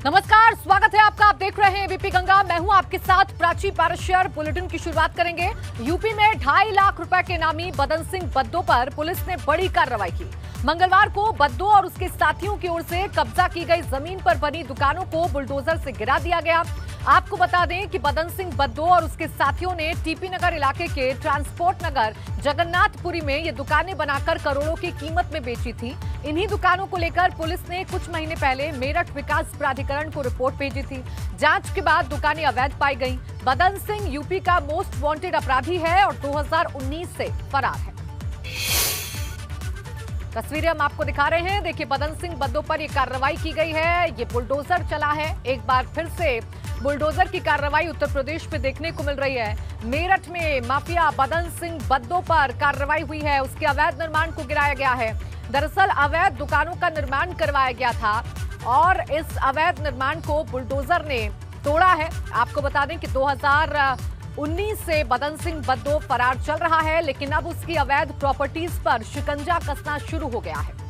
नमस्कार, स्वागत है आपका। आप देख रहे हैं एबीपी गंगा। मैं हूं आपके साथ प्राची पारशियर। बुलेटिन की शुरुआत करेंगे। यूपी में 2.5 लाख रुपए के नामी बदन सिंह बद्दो पर पुलिस ने बड़ी कार्रवाई की। मंगलवार को बद्दो और उसके साथियों की ओर से कब्जा की गई जमीन पर बनी दुकानों को बुलडोजर से गिरा दिया गया। आपको बता दें कि बदन सिंह बद्दो और उसके साथियों ने टीपी नगर इलाके के ट्रांसपोर्ट नगर जगन्नाथपुरी में ये दुकानें बनाकर करोड़ों की कीमत में बेची थी। इन्हीं दुकानों को लेकर पुलिस ने कुछ महीने पहले मेरठ विकास प्राधिकरण को रिपोर्ट भेजी थी। जांच के बाद दुकानें अवैध पाई गईं। बदन सिंह यूपी का मोस्ट वांटेड अपराधी है और 2019 से फरार है। तस्वीरें हम आपको दिखा रहे हैं। देखिए, बदन सिंह बद्दो पर यह कार्रवाई की गई है। ये बुलडोजर चला है। एक बार फिर से बुलडोजर की कार्रवाई उत्तर प्रदेश में देखने को मिल रही है। मेरठ में माफिया बदन सिंह बद्दो पर कार्रवाई हुई है। उसके अवैध निर्माण को गिराया गया है। दरअसल अवैध दुकानों का निर्माण करवाया गया था और इस अवैध निर्माण को बुलडोजर ने तोड़ा है। आपको बता दें कि 2019 से बदन सिंह बद्दो फरार चल रहा है, लेकिन अब उसकी अवैध प्रॉपर्टीज पर शिकंजा कसना शुरू हो गया है।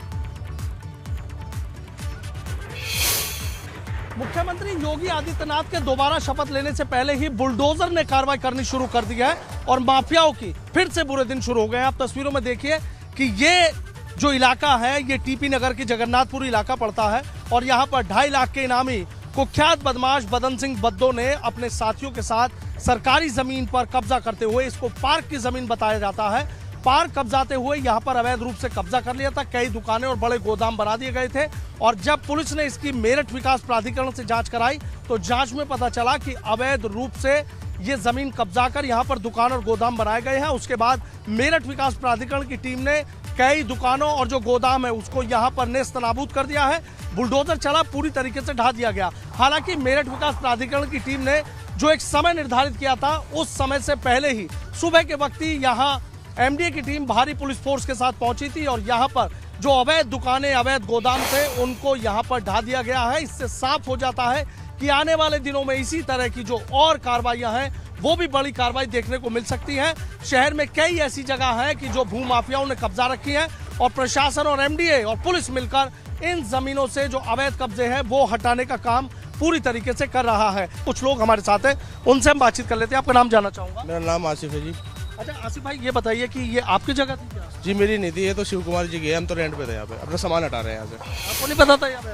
मुख्यमंत्री योगी आदित्यनाथ के दोबारा शपथ लेने से पहले ही बुलडोजर ने कार्रवाई करनी शुरू कर दी है और माफियाओं की फिर से बुरे दिन शुरू हो गए हैं। आप तस्वीरों में देखिए कि ये जो इलाका है ये टीपी नगर की जगन्नाथपुरी इलाका पड़ता है और यहाँ पर 2.5 लाख के इनामी कुख्यात बदमाश बदन सिंह बद्दो ने अपने साथियों के साथ सरकारी जमीन पर कब्जा करते हुए, इसको पार्क की जमीन बताया जाता है, पार्क कब्जाते हुए यहाँ पर अवैध रूप से कब्जा कर लिया था। कई दुकानें और बड़े गोदाम बना दिए गए थे और जब पुलिस ने इसकी मेरठ विकास प्राधिकरण से जांच कराई तो जांच में पता चला कि अवैध रूप से ये जमीन कब्जा कर यहाँ पर दुकान और गोदाम बनाए गए हैं। उसके बाद मेरठ विकास प्राधिकरण की टीम ने कई दुकानों और जो गोदाम है उसको यहाँ पर नेस्तनाबूद कर दिया है। बुलडोजर चला, पूरी तरीके से ढा दिया गया। हालांकि मेरठ विकास प्राधिकरण की टीम ने जो एक समय निर्धारित किया था उस समय से पहले ही सुबह के वक्त ही यहाँ एमडीए की टीम भारी पुलिस फोर्स के साथ पहुंची थी और यहाँ पर जो अवैध दुकानें, अवैध गोदाम थे उनको यहाँ पर ढा दिया गया है। इससे साफ हो जाता है कि आने वाले दिनों में इसी तरह की जो और कार्रवाइयां हैं वो भी बड़ी कार्रवाई देखने को मिल सकती है। शहर में कई ऐसी जगह हैं कि जो भूमाफियाओं ने कब्जा रखी है और प्रशासन और एमडीए और पुलिस मिलकर इन जमीनों से जो अवैध कब्जे हैं वो हटाने का काम पूरी तरीके से कर रहा है। कुछ लोग हमारे साथ हैं, उनसे हम बातचीत कर लेते हैं। आपका नाम जानना चाहूंगा। मेरा नाम आसिफ है जी। अच्छा आसिफ भाई, ये बताइए कि ये आपकी जगह थी क्या? जी मेरी नहीं थी, ये तो शिव कुमार जी की है। हम तो रेंट पे थे यहाँ पे, अपना सामान हटा रहे हैं यहाँ से। आपको नहीं पता था यहाँ पे?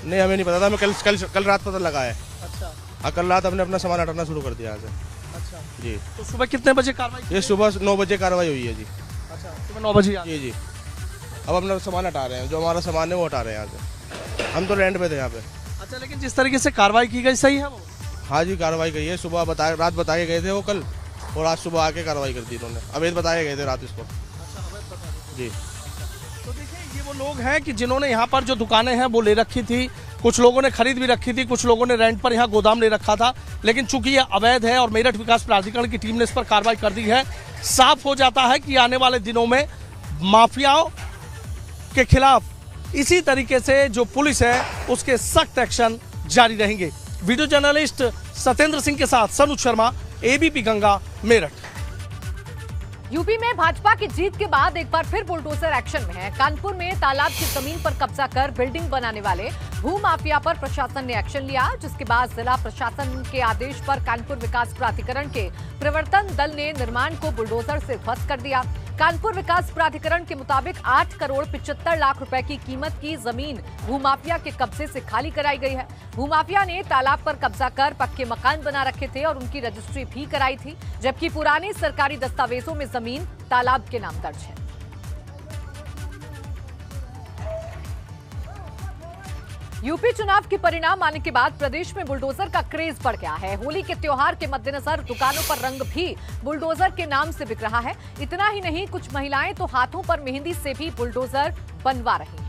नहीं, हमें नहीं पता था। हमें कल रात पता लगा है। अच्छा। हाँ, कल रात हमने अपना सामान हटाना शुरू कर दिया यहाँ से। अच्छा जी। तो सुबह कितने बजे कार्रवाई? ये सुबह 9 बजे कार्रवाई हुई है जी। अच्छा, सुबह 9 बजे? जी जी। अब अपना सामान हटा रहे हैं, जो हमारा सामान है वो हटा रहे हैं यहाँ से। हम तो रेंट पे थे यहाँ पे। अच्छा, लेकिन जिस तरीके से कार्रवाई की गई सही है वो? हाँ जी, कार्रवाई की है। सुबह रात बताए गए थे वो कल, और आज सुबह आके कार्रवाई कर दी इन्होंने। अवैध बताए गए थे रात इसको। अच्छा, अवैध बता जी। तो देखिए, ये वो लोग हैं कि जिन्होंने यहाँ पर जो दुकानें हैं वो ले रखी थी। कुछ लोगों ने खरीद भी रखी थी, कुछ लोगों ने रेंट पर यहाँ गोदाम ले रखा था। लेकिन चूंकि ये अवैध है और मेरठ विकास प्राधिकरण की टीम ने इस पर कार्रवाई कर दी है, साफ हो जाता है कि आने वाले दिनों में माफियाओं के खिलाफ इसी तरीके से जो पुलिस है उसके सख्त एक्शन जारी रहेंगे। वीडियो जर्नलिस्ट सत्येंद्र सिंह के साथ सनुज शर्मा, एबीपी गंगा, मेरठ। यूपी में भाजपा की जीत के बाद एक बार फिर बुलडोजर एक्शन में है। कानपुर में तालाब की जमीन पर कब्जा कर बिल्डिंग बनाने वाले भूमाफिया पर प्रशासन ने एक्शन लिया, जिसके बाद जिला प्रशासन के आदेश पर कानपुर विकास प्राधिकरण के प्रवर्तन दल ने निर्माण को बुलडोजर से ध्वस्त कर दिया। कानपुर विकास प्राधिकरण के मुताबिक 8 करोड़ 75 लाख रुपए की कीमत की जमीन भूमाफिया के कब्जे से खाली कराई गई है। भूमाफिया ने तालाब पर कब्जा कर पक्के मकान बना रखे थे और उनकी रजिस्ट्री भी कराई थी, जबकि पुराने सरकारी दस्तावेजों में जमीन तालाब के नाम दर्ज है। यूपी चुनाव के परिणाम आने के बाद प्रदेश में बुलडोजर का क्रेज बढ़ गया है। होली के त्योहार के मद्देनजर दुकानों पर रंग भी बुलडोजर के नाम से बिक रहा है। इतना ही नहीं, कुछ महिलाएं तो हाथों पर मेहंदी से भी बुलडोजर बनवा रही हैं।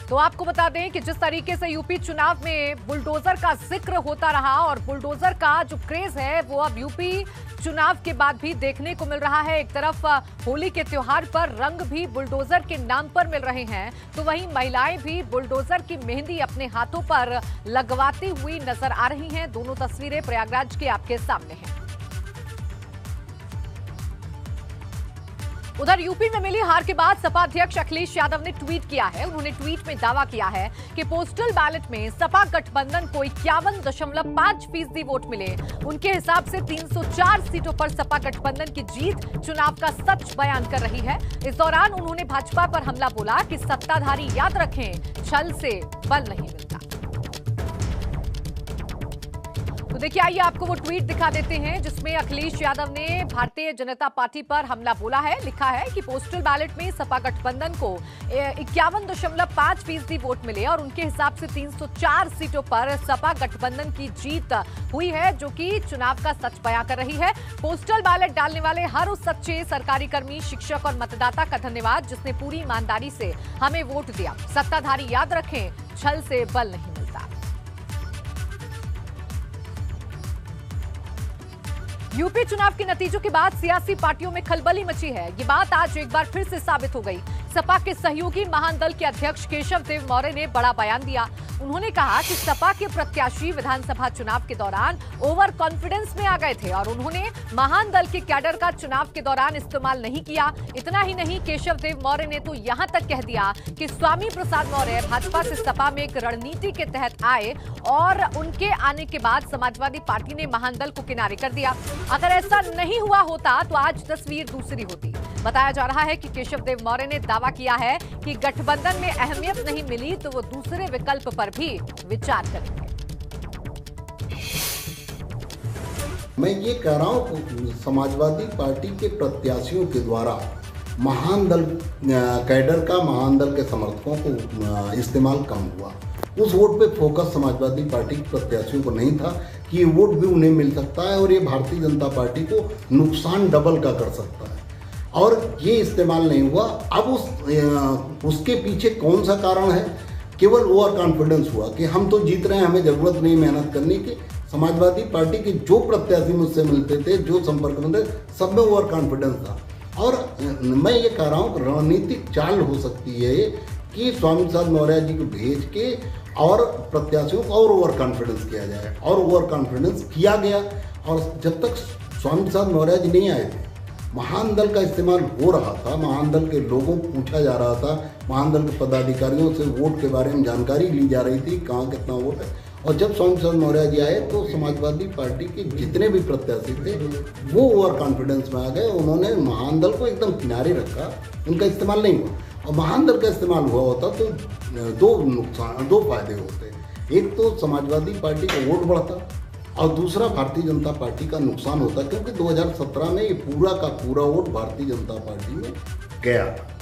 तो आपको बता दें कि जिस तरीके से यूपी चुनाव में बुलडोजर का जिक्र होता रहा और बुलडोजर का जो क्रेज है वो अब यूपी चुनाव के बाद भी देखने को मिल रहा है। एक तरफ होली के त्योहार पर रंग भी बुलडोजर के नाम पर मिल रहे हैं, तो वहीं महिलाएं भी बुलडोजर की मेहंदी अपने हाथों पर लगवाती हुई नजर आ रही हैं। दोनों तस्वीरें प्रयागराज के आपके सामने हैं। उधर यूपी में मिली हार के बाद सपा अध्यक्ष अखिलेश यादव ने ट्वीट किया है। उन्होंने ट्वीट में दावा किया है कि पोस्टल बैलेट में सपा गठबंधन को 51.5% वोट मिले। उनके हिसाब से 304 सीटों पर सपा गठबंधन की जीत चुनाव का सच बयान कर रही है। इस दौरान उन्होंने भाजपा पर हमला बोला कि सत्ताधारी याद रखें, छल से बल नहीं मिलता। तो देखिए, आइए आपको वो ट्वीट दिखा देते हैं जिसमें अखिलेश यादव ने भारतीय जनता पार्टी पर हमला बोला है। लिखा है कि पोस्टल बैलेट में सपा गठबंधन को 51.5% वोट मिले और उनके हिसाब से 304 सीटों पर सपा गठबंधन की जीत हुई है, जो कि चुनाव का सच बयां कर रही है। पोस्टल बैलेट डालने वाले हर उस सच्चे सरकारी कर्मी, शिक्षक और मतदाता का धन्यवाद जिसने पूरी ईमानदारी से हमें वोट दिया। सत्ताधारी याद रखें, छल से बल नहीं मिलता। यूपी चुनाव के नतीजों के बाद सियासी पार्टियों में खलबली मची है। ये बात आज एक बार फिर से साबित हो गई। सपा के सहयोगी महान दल के अध्यक्ष केशव देव मौर्य ने बड़ा बयान दिया। उन्होंने कहा कि सपा के प्रत्याशी विधानसभा चुनाव के दौरान ओवर कॉन्फिडेंस में आ गए थे और उन्होंने महान दल के कैडर का चुनाव के दौरान इस्तेमाल नहीं किया। इतना ही नहीं, केशव देव मौर्य ने तो यहां तक कह दिया कि स्वामी प्रसाद मौर्य भाजपा से सपा में एक रणनीति के तहत आए और उनके आने के बाद समाजवादी पार्टी ने महान दल को किनारे कर दिया। अगर ऐसा नहीं हुआ होता तो आज तस्वीर दूसरी होती। बताया जा रहा है कि केशव देव मौर्य ने दावा किया है कि गठबंधन में अहमियत नहीं मिली तो वो दूसरे विकल्प पर भी विचार करेंगे। मैं ये कह रहा हूं, समाजवादी पार्टी के प्रत्याशियों के द्वारा महान दल कैडर का, महान दल के समर्थकों को इस्तेमाल कम हुआ। उस वोट पे फोकस समाजवादी पार्टी के प्रत्याशियों को नहीं था कि ये वोट भी उन्हें मिल सकता है और ये भारतीय जनता पार्टी को नुकसान डबल का कर सकता है, और ये इस्तेमाल नहीं हुआ। अब उसके पीछे कौन सा कारण है? केवल ओवर कॉन्फिडेंस हुआ कि हम तो जीत रहे हैं, हमें ज़रूरत नहीं मेहनत करने की। समाजवादी पार्टी के जो प्रत्याशी मुझसे मिलते थे, जो संपर्क में थे, सब में ओवर कॉन्फिडेंस था। और मैं ये कह रहा हूँ, रणनीतिक चाल हो सकती है कि स्वामी प्रसाद मौर्य जी को भेज के और प्रत्याशियों को और ओवर कॉन्फिडेंस किया जाए, और ओवर कॉन्फिडेंस किया गया। और जब तक स्वामी प्रसाद मौर्य जी नहीं आए थे, महान दल का इस्तेमाल हो रहा था, महान दल के लोगों को पूछा जा रहा था, महान दल के पदाधिकारियों से वोट के बारे में जानकारी ली जा रही थी, कहाँ कितना वोट है। और जब स्वामी प्रसाद मौर्य जी आए तो समाजवादी पार्टी के जितने भी प्रत्याशी थे वो ओवर कॉन्फिडेंस में आ गए। उन्होंने महान दल को एकदम किनारे रखा, उनका इस्तेमाल नहीं हुआ। और महान दल का इस्तेमाल हुआ होता तो दो फायदे होते। एक तो समाजवादी पार्टी का वोट बढ़ता और दूसरा भारतीय जनता पार्टी का नुकसान होता, क्योंकि 2017 में ये पूरा का पूरा वोट भारतीय जनता पार्टी में गया था।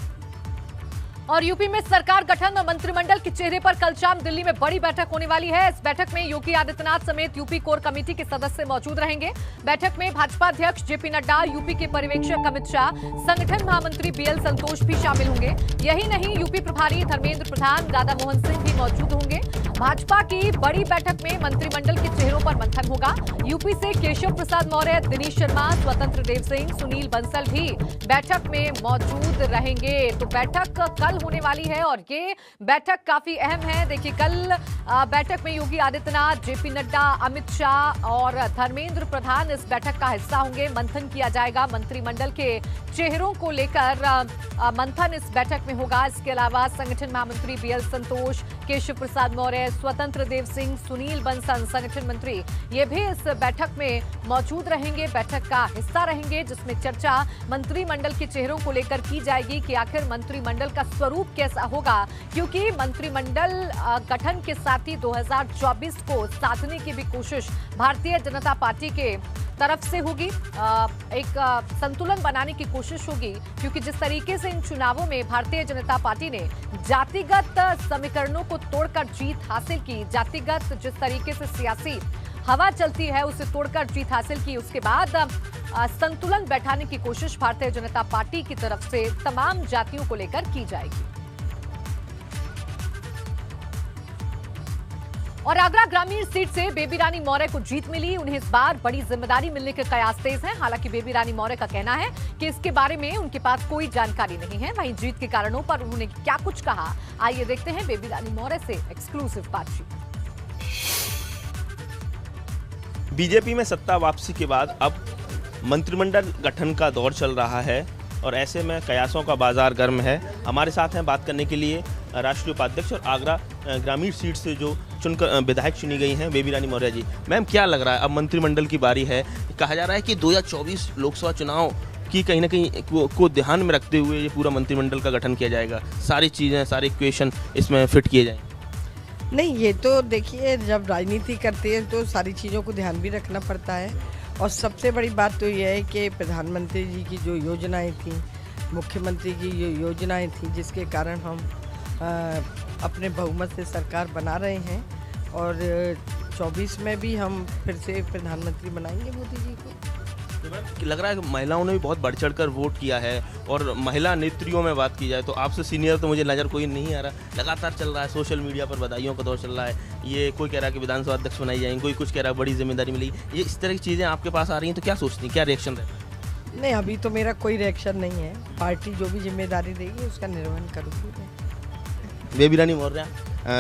और यूपी में सरकार गठन और मंत्रिमंडल के चेहरे पर कल शाम दिल्ली में बड़ी बैठक होने वाली है। इस बैठक में योगी आदित्यनाथ समेत यूपी कोर कमेटी के सदस्य मौजूद रहेंगे। बैठक में भाजपा अध्यक्ष जेपी नड्डा, यूपी के पर्यवेक्षक अमित शाह, संगठन महामंत्री बीएल संतोष भी शामिल होंगे। यही नहीं, यूपी प्रभारी धर्मेंद्र प्रधान, राधा मोहन सिंह भी मौजूद होंगे। भाजपा की बड़ी बैठक में मंत्रिमंडल के चेहरों पर मंथन होगा। यूपी से केशव प्रसाद मौर्य, दिनेश शर्मा, स्वतंत्र देव सिंह, सुनील बंसल भी बैठक में मौजूद रहेंगे। तो बैठक कल होने वाली है और ये बैठक काफी अहम है। देखिए, कल बैठक में योगी आदित्यनाथ, जेपी नड्डा, अमित शाह और धर्मेंद्र प्रधान इस बैठक का हिस्सा होंगे। मंथन किया जाएगा, मंत्रिमंडल के चेहरों को लेकर मंथन इस बैठक में होगा। इसके अलावा संगठन महामंत्री बीएल संतोष, केशव प्रसाद मौर्य, स्वतंत्र देव सिंह, सुनील बंसल संगठन मंत्री, ये भी इस बैठक में मौजूद रहेंगे, बैठक का हिस्सा रहेंगे, जिसमें चर्चा मंत्रिमंडल के चेहरों को लेकर की जाएगी कि आखिर मंत्रिमंडल का स्वरूप कैसा होगा, क्योंकि मंत्रिमंडल गठन के साथ ही 2024 को साधने की भी कोशिश भारतीय जनता पार्टी के तरफ से होगी। एक संतुलन बनाने की कोशिश होगी, क्योंकि जिस तरीके से इन चुनावों में भारतीय जनता पार्टी ने जातिगत समीकरणों को तोड़कर जीत हासिल की, जातिगत जिस तरीके से सियासी हवा चलती है उसे तोड़कर जीत हासिल की, उसके बाद संतुलन बैठाने की कोशिश भारतीय जनता पार्टी की तरफ से तमाम जातियों को लेकर की जाएगी। और आगरा ग्रामीण सीट से बेबी रानी मौर्य को जीत मिली। उन्हें इस बार बड़ी जिम्मेदारी मिलने के कयास तेज हैं। हालांकि बेबी रानी मौर्य का कहना है कि इसके बारे में उनके पास कोई जानकारी नहीं है। वहीं जीत के कारणों पर उन्होंने क्या कुछ कहा, आइए देखते हैं बेबी रानी मौर्य से एक्सक्लूसिव बातचीत। बीजेपी में सत्ता वापसी के बाद अब मंत्रिमंडल गठन का दौर चल रहा है और ऐसे में कयासों का बाजार गर्म है। हमारे साथ हैं बात करने के लिए राष्ट्रीय उपाध्यक्ष और आगरा ग्रामीण सीट से जो चुनकर विधायक चुनी गई हैं बेबी रानी मौर्य जी। मैम, क्या लग रहा है, अब मंत्रिमंडल की बारी है, कहा जा रहा है कि 2024 लोकसभा चुनाव की कहीं ना कहीं को ध्यान में रखते हुए ये पूरा मंत्रिमंडल का गठन किया जाएगा, सारी चीज़ें, सारे इक्वेशन इसमें फिट किए जाएंगे? नहीं, ये तो देखिए, जब राजनीति करते हैं तो सारी चीज़ों को ध्यान भी रखना पड़ता है। और सबसे बड़ी बात तो यह है कि प्रधानमंत्री जी की जो योजनाएं थी, मुख्यमंत्री की जो योजनाएं थी, जिसके कारण हम अपने बहुमत से सरकार बना रहे हैं और 24 में भी हम फिर से प्रधानमंत्री बनाएंगे मोदी जी को। लग रहा है कि महिलाओं ने भी बहुत बढ़ चढ़ कर वोट किया है और महिला नेत्रियों में बात की जाए तो आपसे सीनियर तो मुझे नज़र कोई नहीं आ रहा। लगातार चल रहा है सोशल मीडिया पर, बधाइयों का दौर चल रहा है। ये कोई कह रहा है कि विधानसभा अध्यक्ष बनाई जाएंगे, कोई कुछ कह रहा है बड़ी जिम्मेदारी मिलेगी। ये इस तरह की चीज़ें आपके पास आ रही हैं तो क्या सोचती हैं, क्या रिएक्शन रहता है? नहीं, अभी तो मेरा कोई रिएक्शन नहीं है। पार्टी जो भी जिम्मेदारी देगी उसका निर्वहन करूँगी मैं। बेबी रानी मौर्य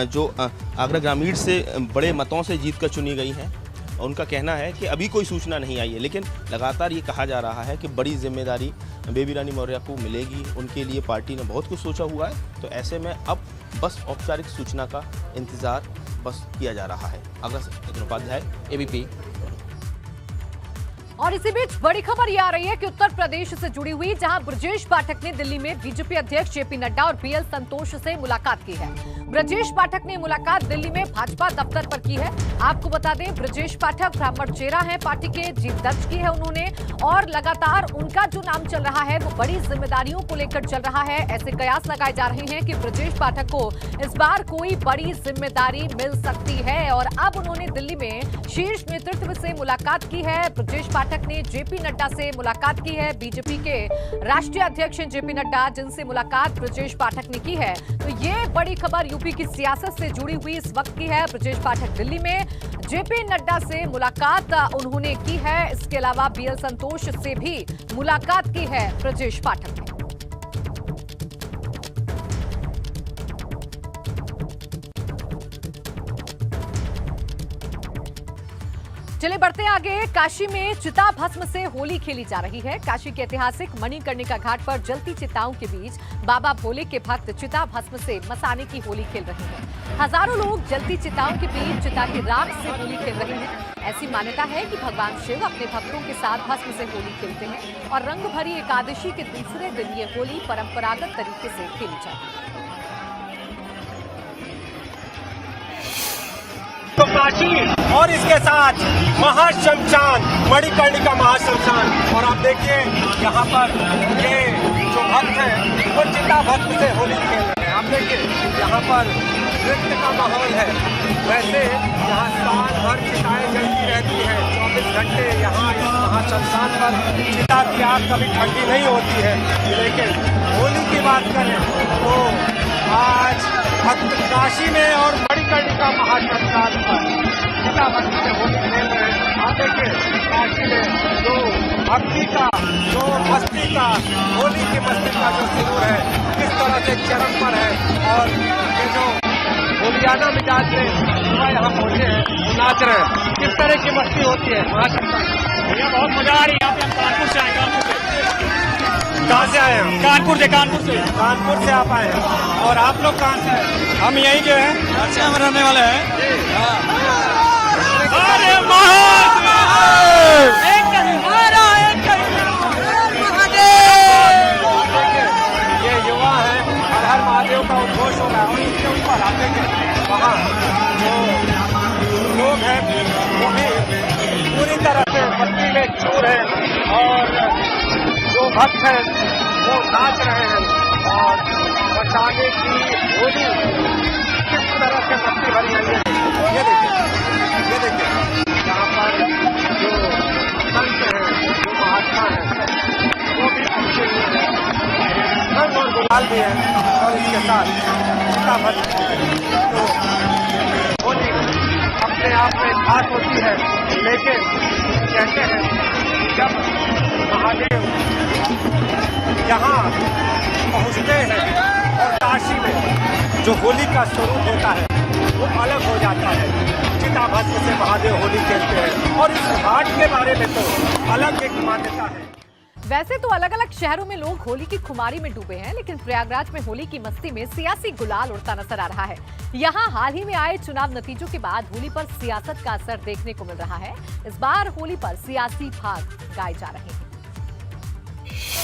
जो आगरा ग्रामीण से बड़े मतों से जीत कर चुनी गई हैं, उनका कहना है कि अभी कोई सूचना नहीं आई है, लेकिन लगातार ये कहा जा रहा है कि बड़ी जिम्मेदारी बेबी रानी मौर्य को मिलेगी। उनके लिए पार्टी ने बहुत कुछ सोचा हुआ है, तो ऐसे में अब बस औपचारिक सूचना का इंतज़ार बस किया जा रहा है। आगरा से नितिन उपाध्याय, एबीपी। और इसी बीच बड़ी खबर ये आ रही है कि उत्तर प्रदेश से जुड़ी हुई, जहां ब्रजेश पाठक ने दिल्ली में बीजेपी अध्यक्ष जेपी नड्डा और बीएल संतोष से मुलाकात की है। ब्रजेश पाठक ने मुलाकात दिल्ली में भाजपा दफ्तर पर की है। आपको बता दें, ब्रजेश पाठक ब्राह्मण चेहरा है, पार्टी के जीत दर्ज की है उन्होंने, और लगातार उनका जो नाम चल रहा है वो बड़ी जिम्मेदारियों को लेकर चल रहा है। ऐसे कयास लगाए जा रहे हैं कि ब्रजेश पाठक को इस बार कोई बड़ी जिम्मेदारी मिल सकती है और अब उन्होंने दिल्ली में शीर्ष नेतृत्व से मुलाकात की है। ब्रजेश पाठक ने जेपी नड्डा से मुलाकात की है। बीजेपी के राष्ट्रीय अध्यक्ष जेपी नड्डा, जिनसे मुलाकात ब्रजेश पाठक ने की है। तो ये बड़ी खबर यूपी की सियासत से जुड़ी हुई इस वक्त की है। ब्रजेश पाठक दिल्ली में जेपी नड्डा से मुलाकात उन्होंने की है। इसके अलावा बीएल संतोष से भी मुलाकात की है ब्रजेश पाठक ने। चलिए बढ़ते हैं आगे। काशी में चिता भस्म से होली खेली जा रही है। काशी के ऐतिहासिक मणिकर्णिका घाट पर जलती चिताओं के बीच बाबा भोले के भक्त चिता भस्म से मसाने की होली खेल रहे हैं। हजारों लोग जलती चिताओं के बीच चिता की राख से होली खेल रहे हैं। ऐसी मान्यता है कि भगवान शिव अपने भक्तों के साथ भस्म से होली खेलते हैं और रंग भरी एकादशी के दूसरे दिन ये होली परंपरागत तरीके से खेली जाती है। तो काशी और इसके साथ महाशमशान, मणिकर्णिका महाशमशान, और आप देखिए यहाँ पर ये जो भक्त हैं वो चिता भस्म से होली खेल रहे हैं। आप देखिए यहाँ पर नृत्य का माहौल है। वैसे यहाँ साल भर चिताएं जलती रहती हैं, 24 घंटे यहाँ इस महाशमशान पर चिता की आग कभी ठंडी नहीं होती है। लेकिन होली की बात करें तो आज भक्त काशी में और मणिकर्णिका महाशमशान पर चिता भक्ति से होली खेल रहे हैं। आप देखिए काशी में जो भक्ति का, जो मस्ती का, होली की मस्ती का जो सुरूर है किस तरह से चरम पर है। और ये जो होलियाना मिजाज में युवा यहाँ पहुंचे हैं, वो नाच रहे हैं। किस तरह की मस्ती होती है महाशमशान। भैया बहुत मजा आ रही है। आप कानपुर से आए? कहाँ से आए हैं? कानपुर से। कानपुर से आप आए हैं। और आप लोग कहाँ से आए? हम यहीं के हैं, अच्छे हम रहने वाले हैं। अरे ये युवा है, हर हर महादेव का उद्घोष हो रहा है। और इसके ऊपर आप देखें वहाँ जो लोग हैं वो भी पूरी तरह से मस्ती में चूर है और जो भक्त हैं वो नाच रहे हैं। और बचाने की होली किस तरह से मस्ती भरी है ये देखिए यहाँ पर जो संत हैं, जो महात्मा हैं, वो भी पहुंचे हुए हैं। रंग और गुलाल भी है और इसके साथ चिता भस्म। तो होली अपने आप में खास होती है, लेकिन कहते हैं जब महादेव यहाँ पहुँचते हैं और काशी में जो होली का स्वरूप होता है वो अलग हो जाता है। चिता भस्म से महादेव होली खेलते हैं और इस घाट के बारे में तो अलग एक मान्यता है। वैसे तो अलग अलग शहरों में लोग होली की खुमारी में डूबे हैं, लेकिन प्रयागराज में होली की मस्ती में सियासी गुलाल उड़ता नजर आ रहा है। यहाँ हाल ही में आए चुनाव नतीजों के बाद होली पर सियासत का असर देखने को मिल रहा है। इस बार होली पर सियासी भाग गाए जा रहे हैं।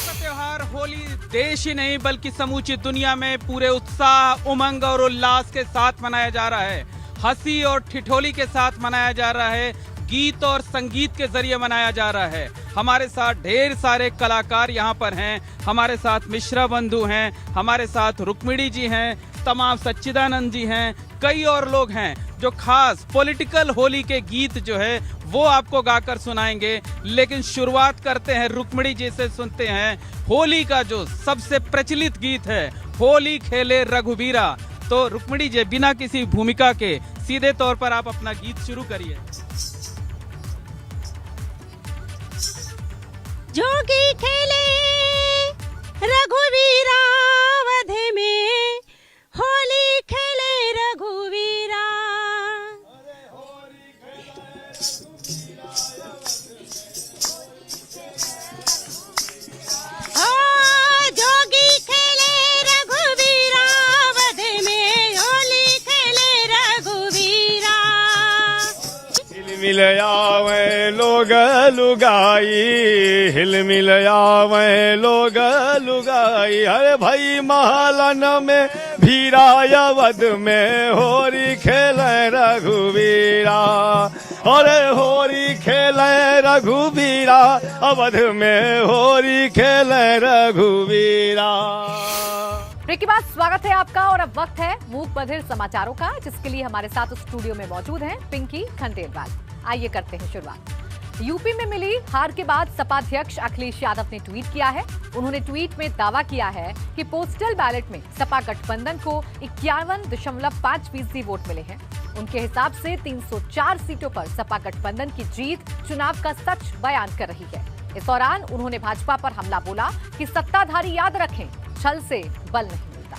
का त्योहार होली देश ही नहीं बल्कि समूची दुनिया में पूरे उत्साह, उमंग और उल्लास के साथ मनाया जा रहा है। हंसी और ठिठोली के साथ मनाया जा रहा है, गीत और संगीत के जरिए मनाया जा रहा है। हमारे साथ ढेर सारे कलाकार यहाँ पर हैं, हमारे साथ मिश्रा बंधु हैं, हमारे साथ रुक्मिणी जी हैं, तमाम सच्चिदानंद जी हैं, कई और लोग हैं जो खास पॉलिटिकल होली के गीत जो है वो आपको गाकर सुनाएंगे। लेकिन शुरुआत करते हैं रुक्मिणी जी से, सुनते हैं होली का जो सबसे प्रचलित गीत है, होली खेले रघुबीरा। तो रुक्मिणी जी, बिना किसी भूमिका के सीधे तौर पर आप अपना गीत शुरू करिए। जोगी खेले रघुवीरा वध में, होली खेले रघुवीरा। जोगी खेले रघुवीरा वध में, होली खेले रघुवीरा। हिल मिल आवे लोग लुगाई, हिल मिल आवे लोग लुगाई। अरे भाई महलन में भीरा वध में, होरी खेले रघुवीरा। अरे होरी खेले रघुवीरा, अवध में होरी खेले रघुवीरा। ब्रेक के बाद स्वागत है आपका और अब वक्त है मूक बधिर समाचारों का, जिसके लिए हमारे साथ स्टूडियो में मौजूद हैं पिंकी खंडेलवाल। आइए करते हैं शुरुआत। यूपी में मिली हार के बाद सपा अध्यक्ष अखिलेश यादव ने ट्वीट किया है। उन्होंने ट्वीट में दावा किया है कि पोस्टल बैलेट में सपा गठबंधन को 51.5% वोट मिले हैं। उनके हिसाब से 304 सीटों पर सपा गठबंधन की जीत चुनाव का सच बयान कर रही है। इस दौरान उन्होंने भाजपा पर हमला बोला कि सत्ताधारी याद रखें, छल से बल नहीं मिलता।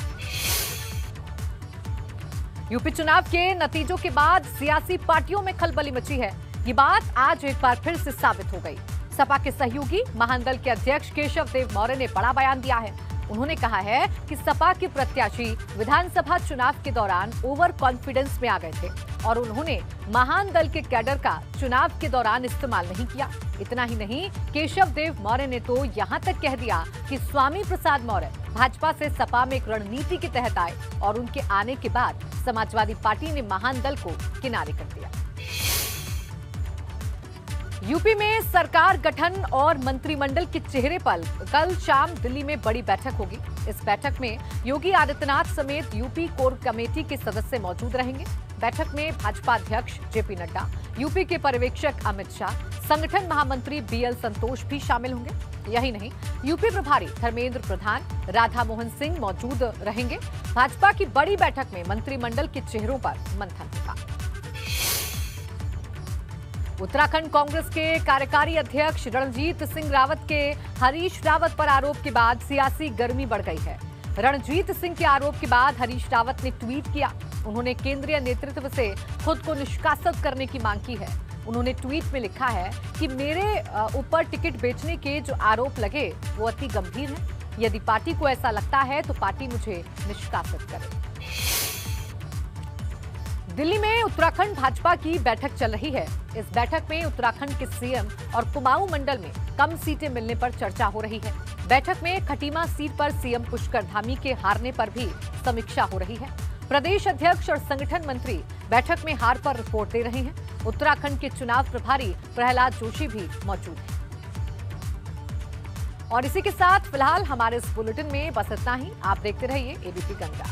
यूपी चुनाव के नतीजों के बाद सियासी पार्टियों में खलबली मची है। ये बात आज एक बार फिर से साबित हो गई। सपा के सहयोगी महान दल के अध्यक्ष केशव देव मौर्य ने बड़ा बयान दिया है। उन्होंने कहा है कि सपा के प्रत्याशी विधानसभा चुनाव के दौरान ओवर कॉन्फिडेंस में आ गए थे और उन्होंने महान दल के कैडर का चुनाव के दौरान इस्तेमाल नहीं किया। इतना ही नहीं, केशव देव मौर्य ने तो यहां तक कह दिया कि स्वामी प्रसाद मौर्य भाजपा से सपा में एक रणनीति के तहत आए और उनके आने के बाद समाजवादी पार्टी ने महान दल को किनारे कर दिया। यूपी में सरकार गठन और मंत्रिमंडल के चेहरे पर कल शाम दिल्ली में बड़ी बैठक होगी। इस बैठक में योगी आदित्यनाथ समेत यूपी कोर कमेटी के सदस्य मौजूद रहेंगे। बैठक में भाजपा अध्यक्ष जेपी नड्डा, यूपी के पर्यवेक्षक अमित शाह, संगठन महामंत्री बीएल संतोष भी शामिल होंगे। यही नहीं, यूपी प्रभारी धर्मेंद्र प्रधान, राधा मोहन सिंह मौजूद रहेंगे। भाजपा की बड़ी बैठक में मंत्रिमंडल के चेहरों पर मंथन होगा। उत्तराखंड कांग्रेस के कार्यकारी अध्यक्ष रणजीत सिंह रावत के हरीश रावत पर आरोप के बाद सियासी गर्मी बढ़ गई है। रणजीत सिंह के आरोप के बाद हरीश रावत ने ट्वीट किया। उन्होंने केंद्रीय नेतृत्व से खुद को निष्कासित करने की मांग की है। उन्होंने ट्वीट में लिखा है कि मेरे ऊपर टिकट बेचने के जो आरोप लगे वो अति गंभीर हैं। यदि पार्टी को ऐसा लगता है तो पार्टी मुझे निष्कासित करे। दिल्ली में उत्तराखंड भाजपा की बैठक चल रही है। इस बैठक में उत्तराखंड के सीएम और कुमाऊं मंडल में कम सीटें मिलने पर चर्चा हो रही है। बैठक में खटीमा सीट पर सीएम पुष्कर धामी के हारने पर भी समीक्षा हो रही है। प्रदेश अध्यक्ष और संगठन मंत्री बैठक में हार पर रिपोर्ट दे रहे हैं। उत्तराखंड के चुनाव प्रभारी प्रहलाद जोशी भी मौजूद हैं। और इसी के साथ फिलहाल हमारे इस बुलेटिन में बस इतना ही। आप देखते रहिए एबीपी गंगा।